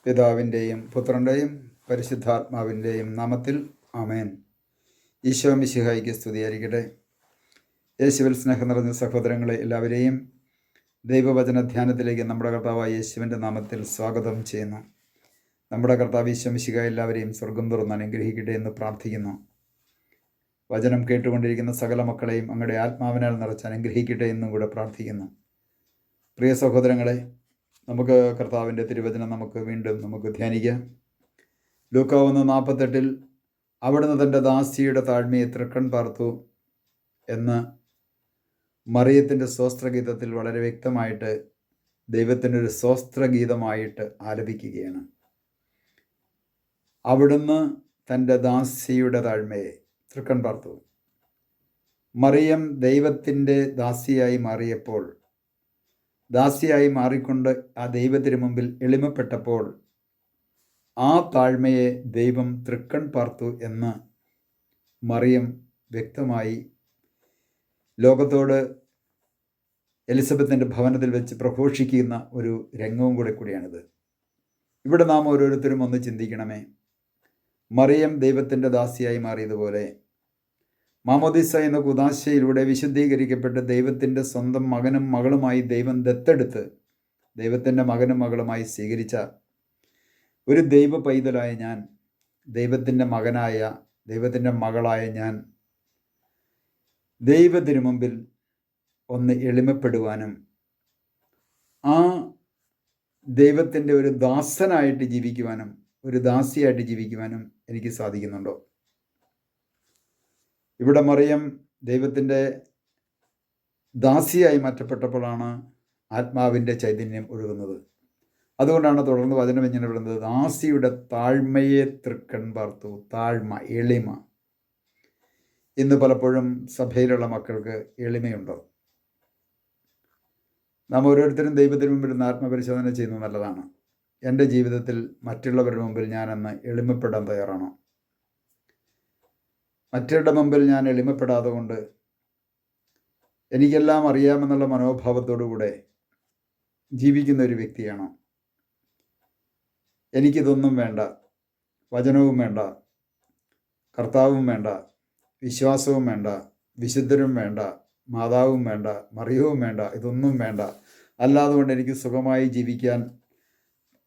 പിതാവിൻ്റെയും പുത്രൻ്റെയും പരിശുദ്ധാത്മാവിൻ്റെയും നാമത്തിൽ ആമേൻ. ഈശോ മിശിഹായ്ക്ക് സ്തുതിയായിരിക്കട്ടെ. യേശുവിൽ സ്നേഹം നിറഞ്ഞ സഹോദരങ്ങളെ എല്ലാവരെയും ദൈവവചന ധ്യാനത്തിലേക്ക് നമ്മുടെ കർത്താവായ യേശുവിൻ്റെ നാമത്തിൽ സ്വാഗതം ചെയ്യുന്നു. നമ്മുടെ കർത്താവ് ഈശോ മിശിഹ എല്ലാവരെയും സ്വർഗം തുറന്ന് അനുഗ്രഹിക്കട്ടെ എന്ന് പ്രാർത്ഥിക്കുന്നു. വചനം കേട്ടുകൊണ്ടിരിക്കുന്ന സകല മക്കളെയും അങ്ങയുടെ ആത്മാവിനാൽ നിറച്ച് അനുഗ്രഹിക്കട്ടെ എന്നും കൂടെ പ്രാർത്ഥിക്കുന്നു. പ്രിയ സഹോദരങ്ങളെ, നമുക്ക് കർത്താവിൻ്റെ തിരുവചനം നമുക്ക് ധ്യാനിക്കാം. ലൂക്കാ 1:48 അവിടുന്ന് തൻ്റെ ദാസിയുടെ താഴ്മയെ തൃക്കൺ പാർത്തു എന്ന് മറിയത്തിൻ്റെ സ്വസ്ത്രഗീതത്തിൽ വളരെ വ്യക്തമായിട്ട് ദൈവത്തിൻ്റെ ഒരു സ്വസ്ത്രഗീതമായിട്ട് ആലപിക്കുകയാണ്. അവിടുന്ന് തൻ്റെ ദാസിയുടെ താഴ്മയെ തൃക്കൺ പാർത്തു. മറിയം ദൈവത്തിൻ്റെ ദാസിയായി മാറിയപ്പോൾ, ദാസിയായി മാറിക്കൊണ്ട് ആ ദൈവത്തിന് മുമ്പിൽ എളിമപ്പെട്ടപ്പോൾ ആ താഴ്മയെ ദൈവം തൃക്കൺ പാർത്തു എന്ന് മറിയം വ്യക്തമായി ലോകത്തോട് എലിസബത്തിൻ്റെ ഭവനത്തിൽ വെച്ച് പ്രഘോഷിക്കുന്ന ഒരു രംഗവും കൂടിയാണിത്. ഇവിടെ നാം ഓരോരുത്തരും ഒന്ന് ചിന്തിക്കണമേ. മറിയം ദൈവത്തിൻ്റെ ദാസിയായി മാറിയതുപോലെ മാമോദിസ എന്ന കുദാശയിലൂടെ വിശുദ്ധീകരിക്കപ്പെട്ട് ദൈവത്തിൻ്റെ സ്വന്തം മകനും മകളുമായി ദൈവം ദത്തെടുത്ത് ദൈവത്തിൻ്റെ മകനും മകളുമായി സ്വീകരിച്ച ഒരു ദൈവ പൈതലായ ഞാൻ, ദൈവത്തിൻ്റെ മകനായ ദൈവത്തിൻ്റെ മകളായ ഞാൻ ദൈവത്തിനു മുമ്പിൽ ഒന്ന് എളിമപ്പെടുവാനും ആ ദൈവത്തിൻ്റെ ഒരു ദാസനായിട്ട് ജീവിക്കുവാനും ഒരു ദാസിയായിട്ട് ജീവിക്കുവാനും എനിക്ക് സാധിക്കുന്നുണ്ടോ? ഇവിടെ മറിയം ദൈവത്തിൻ്റെ ദാസിയായി മാറ്റപ്പെട്ടപ്പോഴാണ് ആത്മാവിൻ്റെ ചൈതന്യം ഒഴുകുന്നത്. അതുകൊണ്ടാണ് തുടർന്ന് വചനം ഇങ്ങനെ വിടുന്നത്, ദാസിയുടെ താഴ്മയെ തൃക്കൺ പാർത്തു. താഴ്മ, എളിമ. ഇന്ന് പലപ്പോഴും സഭയിലുള്ള മക്കൾക്ക് എളിമയുണ്ടോ? നാം ഓരോരുത്തരും ദൈവത്തിന് മുമ്പിൽ നിന്ന് ആത്മപരിശോധന ചെയ്യുന്നത് നല്ലതാണ്. എൻ്റെ ജീവിതത്തിൽ മറ്റുള്ളവരുടെ മുമ്പിൽ ഞാനെന്ന് എളിമപ്പെടാൻ തയ്യാറാണോ? മറ്റുള്ളവരുടെ മുമ്പിൽ ഞാൻ എളിമപ്പെടാതെ കൊണ്ട് എനിക്കെല്ലാം അറിയാമെന്നുള്ള മനോഭാവത്തോടുകൂടെ ജീവിക്കുന്ന ഒരു വ്യക്തിയാണോ? എനിക്കിതൊന്നും വേണ്ട, വചനവും വേണ്ട, കർത്താവും വേണ്ട, വിശ്വാസവും വേണ്ട, വിശുദ്ധരും വേണ്ട, മാതാവും വേണ്ട, മറിയവും വേണ്ട, ഇതൊന്നും വേണ്ട, അല്ലാതെ കൊണ്ട് എനിക്ക് സുഖമായി ജീവിക്കാൻ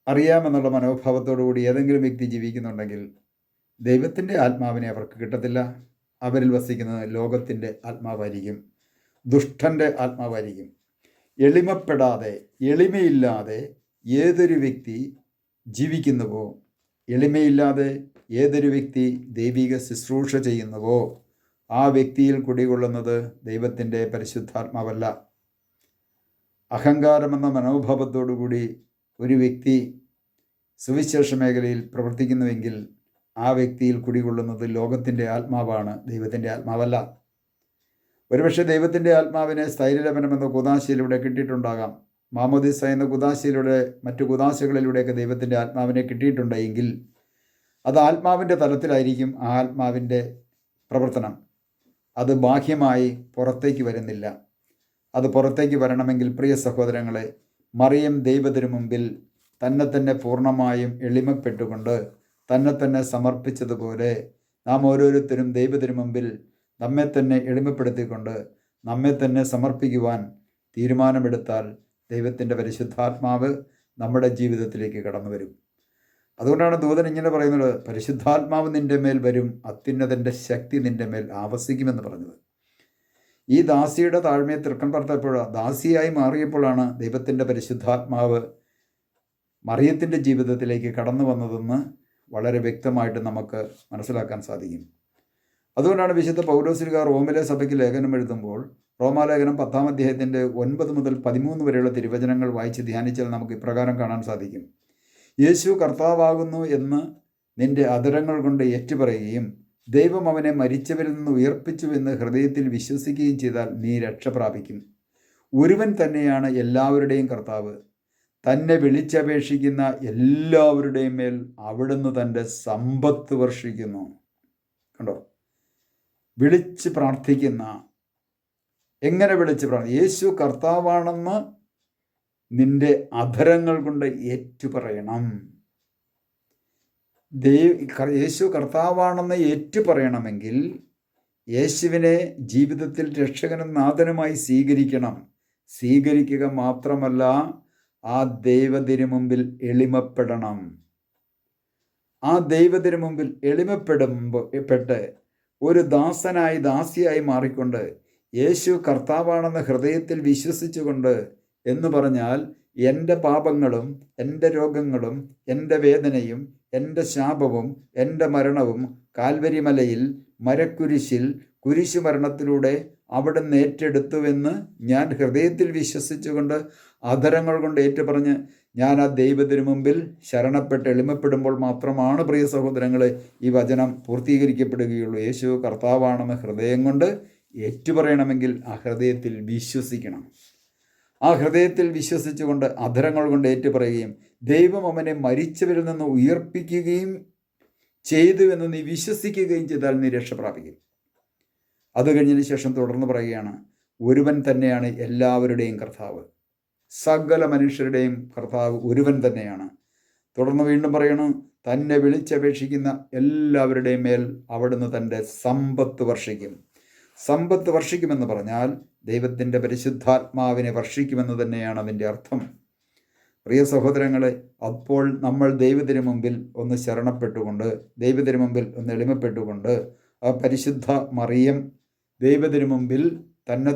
അറിയാമെന്നുള്ള മനോഭാവത്തോടുകൂടി ഏതെങ്കിലും വ്യക്തി ജീവിക്കുന്നുണ്ടെങ്കിൽ ദൈവത്തിൻ്റെ ആത്മാവിനെ അവർക്ക് കിട്ടത്തില്ല. അവരിൽ വസിക്കുന്നത് ലോകത്തിൻ്റെ ആത്മാവായിരിക്കും, ദുഷ്ടൻ്റെ ആത്മാവായിരിക്കും. എളിമപ്പെടാതെ, എളിമയില്ലാതെ ഏതൊരു വ്യക്തി ജീവിക്കുന്നുവോ, എളിമയില്ലാതെ ഏതൊരു വ്യക്തി ദൈവിക ശുശ്രൂഷ ചെയ്യുന്നുവോ ആ വ്യക്തിയിൽ കുടികൊള്ളുന്നത് ദൈവത്തിൻ്റെ പരിശുദ്ധാത്മാവല്ല. അഹങ്കാരമെന്ന മനോഭാവത്തോടുകൂടി ഒരു വ്യക്തി സുവിശേഷ മേഖലയിൽ പ്രവർത്തിക്കുന്നുവെങ്കിൽ ആ വ്യക്തിയിൽ കുടികൊള്ളുന്നത് ലോകത്തിൻ്റെ ആത്മാവാണ്, ദൈവത്തിൻ്റെ ആത്മാവല്ല. ഒരുപക്ഷെ ദൈവത്തിൻ്റെ ആത്മാവിനെ സ്ഥൈര്യലപനം എന്ന കുദാശയിലൂടെ കിട്ടിയിട്ടുണ്ടാകാം. മാമോദിസ എന്ന കുദാശയിലൂടെ, മറ്റു കുദാശകളിലൂടെയൊക്കെ ദൈവത്തിൻ്റെ ആത്മാവിനെ കിട്ടിയിട്ടുണ്ടെങ്കിൽ അത് ആത്മാവിൻ്റെ തലത്തിലായിരിക്കും ആ ആത്മാവിൻ്റെ പ്രവർത്തനം. അത് ബാഹ്യമായി പുറത്തേക്ക് വരുന്നില്ല. അത് പുറത്തേക്ക് വരണമെങ്കിൽ പ്രിയ സഹോദരങ്ങളെ, മറിയം ദൈവത്തിനു മുമ്പിൽ തന്നെ പൂർണ്ണമായും എളിമപ്പെട്ടുകൊണ്ട് തന്നെ സമർപ്പിച്ചതുപോലെ നാം ഓരോരുത്തരും ദൈവത്തിനു മുമ്പിൽ നമ്മെ തന്നെ എളിമപ്പെടുത്തിക്കൊണ്ട് നമ്മെ തന്നെ സമർപ്പിക്കുവാൻ തീരുമാനമെടുത്താൽ ദൈവത്തിൻ്റെ പരിശുദ്ധാത്മാവ് നമ്മുടെ ജീവിതത്തിലേക്ക് കടന്നു വരും. അതുകൊണ്ടാണ് ദൂതൻ ഇങ്ങനെ പറയുന്നത്, പരിശുദ്ധാത്മാവ് നിൻ്റെ മേൽ വരും, അത്യുന്നതൻ്റെ ശക്തി നിൻ്റെ മേൽ ആവസിക്കുമെന്ന് പറഞ്ഞത്. ഈ ദാസിയുടെ താഴ്മയെ തൃക്കൺ പാർത്തപ്പോഴാണ്, ദാസിയായി മാറിയപ്പോഴാണ് ദൈവത്തിൻ്റെ പരിശുദ്ധാത്മാവ് മറിയത്തിൻ്റെ ജീവിതത്തിലേക്ക് കടന്നു വന്നതെന്ന് വളരെ വ്യക്തമായിട്ട് നമുക്ക് മനസ്സിലാക്കാൻ സാധിക്കും. അതുകൊണ്ടാണ് വിശുദ്ധ പൗലോസ്ലീഹ റോമിലെ സഭയ്ക്ക് ലേഖനം എഴുതുമ്പോൾ റോമാലേഖനം 10-ാം അധ്യായത്തിൻ്റെ 9 മുതൽ 13 വരെയുള്ള തിരുവചനങ്ങൾ വായിച്ച് ധ്യാനിച്ചാൽ നമുക്ക് ഇപ്രകാരം കാണാൻ സാധിക്കും. യേശു കർത്താവാകുന്നു എന്ന് നിന്റെ അധരങ്ങൾ കൊണ്ട് ഏറ്റുപറയുകയും ദൈവം അവനെ മരിച്ചവരിൽ നിന്ന് ഉയർപ്പിച്ചു എന്ന് ഹൃദയത്തിൽ വിശ്വസിക്കുകയും ചെയ്താൽ നീ രക്ഷ പ്രാപിക്കും. ഒരുവൻ തന്നെയാണ് എല്ലാവരുടെയും കർത്താവ്. തന്നെ വിളിച്ചപേക്ഷിക്കുന്ന എല്ലാവരുടെയും മേൽ അവിടുന്ന് തൻ്റെ സമ്പത്ത് വർഷിക്കുന്നു. കണ്ടോ? വിളിച്ച് പ്രാർത്ഥിക്കുന്ന, എങ്ങനെ വിളിച്ച് പ്രാർത്ഥിക്കും? യേശു കർത്താവാണെന്ന് നിന്റെ അധരങ്ങൾ കൊണ്ട് ഏറ്റുപറയണം. യേശു കർത്താവാണെന്ന് ഏറ്റുപറയണമെങ്കിൽ യേശുവിനെ ജീവിതത്തിൽ രക്ഷകനും നാഥനുമായി സ്വീകരിക്കണം. സ്വീകരിക്കുക മാത്രമല്ല, ആ ദൈവത്തിനു മുമ്പിൽ എളിമപ്പെടണം. ആ ദൈവത്തിനു മുമ്പിൽ എളിമപ്പെട്ട് ഒരു ദാസനായി ദാസിയായി മാറിക്കൊണ്ട് യേശു കർത്താവാണെന്ന് ഹൃദയത്തിൽ വിശ്വസിച്ചുകൊണ്ട് എന്ന് പറഞ്ഞാൽ എൻ്റെ പാപങ്ങളും എൻ്റെ രോഗങ്ങളും എൻ്റെ വേദനയും എൻ്റെ ശാപവും എൻ്റെ മരണവും കാൽവരി മലയിൽ മരക്കുരിശിൽ കുരിശുമരണത്തിലൂടെ അവിടുന്ന് ഏറ്റെടുത്തുവെന്ന് ഞാൻ ഹൃദയത്തിൽ വിശ്വസിച്ചുകൊണ്ട് അധരങ്ങൾ കൊണ്ട് ഏറ്റുപറഞ്ഞ് ഞാൻ ആ ദൈവത്തിനു മുമ്പിൽ ശരണപ്പെട്ട് എളിമപ്പെടുമ്പോൾ മാത്രമാണ് പ്രിയ സഹോദരങ്ങളെ ഈ വചനം പൂർത്തീകരിക്കപ്പെടുകയുള്ളൂ. യേശു കർത്താവാണെന്ന് ഹൃദയം കൊണ്ട് ഏറ്റുപറയണമെങ്കിൽ ആ ഹൃദയത്തിൽ വിശ്വസിക്കണം. ആ ഹൃദയത്തിൽ വിശ്വസിച്ചുകൊണ്ട് അധരങ്ങൾ കൊണ്ട് ഏറ്റുപറയുകയും ദൈവം അവനെ മരിച്ചവരിൽ നിന്ന് ഉയർപ്പിക്കുകയും ചെയ്തുവെന്ന് നീ വിശ്വസിക്കുകയും ചെയ്താൽ നീ രക്ഷ പ്രാപിക്കും. അത് കഴിഞ്ഞതിന് ശേഷം തുടർന്ന് പറയുകയാണ്, ഒരുവൻ തന്നെയാണ് എല്ലാവരുടെയും കർത്താവ്, സകല മനുഷ്യരുടെയും കർത്താവ് ഒരുവൻ തന്നെയാണ്. തുടർന്ന് വീണ്ടും പറയണു, തന്നെ വിളിച്ചപേക്ഷിക്കുന്ന എല്ലാവരുടെയും മേൽ അവിടുന്ന് തൻ്റെ സമ്പത്ത് വർഷിക്കും. സമ്പത്ത് വർഷിക്കുമെന്ന് പറഞ്ഞാൽ ദൈവത്തിൻ്റെ പരിശുദ്ധാത്മാവിനെ വർഷിക്കുമെന്ന് തന്നെയാണ് അതിൻ്റെ അർത്ഥം. പ്രിയ സഹോദരങ്ങളെ, അപ്പോൾ നമ്മൾ ദൈവത്തിന് മുമ്പിൽ ഒന്ന് ശരണപ്പെട്ടുകൊണ്ട്, ദൈവത്തിന് മുമ്പിൽ ഒന്ന് എളിമപ്പെട്ടുകൊണ്ട്, ആ പരിശുദ്ധ മറിയം ദൈവത്തിന് മുമ്പിൽ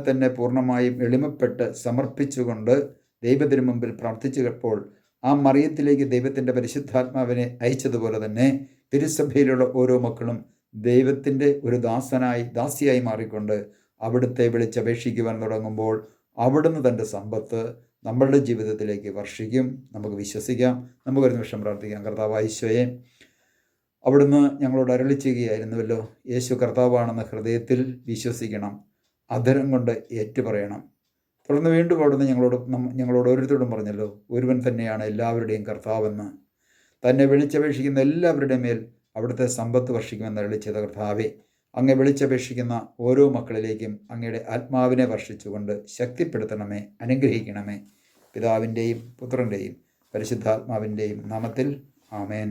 തന്നെ പൂർണ്ണമായും എളിമപ്പെട്ട് സമർപ്പിച്ചുകൊണ്ട് ദൈവത്തിന് മുമ്പിൽ പ്രാർത്ഥിച്ചപ്പോൾ ആ മറിയത്തിലേക്ക് ദൈവത്തിൻ്റെ പരിശുദ്ധാത്മാവിനെ അയച്ചതുപോലെ തന്നെ തിരുസഭയിലുള്ള ഓരോ മക്കളും ദൈവത്തിൻ്റെ ഒരു ദാസിയായി മാറിക്കൊണ്ട് അവിടുത്തെ വിളിച്ചപേക്ഷിക്കുവാൻ തുടങ്ങുമ്പോൾ അവിടുന്ന് തൻ്റെ സമ്പത്ത് നമ്മളുടെ ജീവിതത്തിലേക്ക് വർഷിക്കും. നമുക്ക് വിശ്വസിക്കാം. നമുക്കൊരു നിമിഷം പ്രാർത്ഥിക്കാം. കർത്താവായ ഈശോയെ, അവിടുന്ന് ഞങ്ങളോട് അരുളി ചെയ്യുകയായിരുന്നുവല്ലോ, യേശു കർത്താവാണെന്ന് ഹൃദയത്തിൽ വിശ്വസിക്കണം, അധരം കൊണ്ട് ഏറ്റുപറയണം. തുടർന്ന് വീണ്ടും അവിടുന്ന് ഞങ്ങളോട് ഓരോരുത്തരോടും പറഞ്ഞല്ലോ, ഒരുവൻ തന്നെയാണ് എല്ലാവരുടെയും കർത്താവെന്ന്. തന്നെ വിളിച്ചപേക്ഷിക്കുന്ന എല്ലാവരുടെയും മേൽ അവിടുത്തെ സമ്പത്ത് വർഷിക്കുമെന്ന് അരുളി ചെയ്ത കർത്താവേ, അങ്ങ് വിളിച്ചപേക്ഷിക്കുന്ന ഓരോ മക്കളിലേക്കും അങ്ങയുടെ ആത്മാവിനെ വർഷിച്ചുകൊണ്ട് ശക്തിപ്പെടുത്തണമേ, അനുഗ്രഹിക്കണമേ. പിതാവിൻ്റെയും പുത്രൻ്റെയും പരിശുദ്ധാത്മാവിൻ്റെയും നാമത്തിൽ ആമേൻ.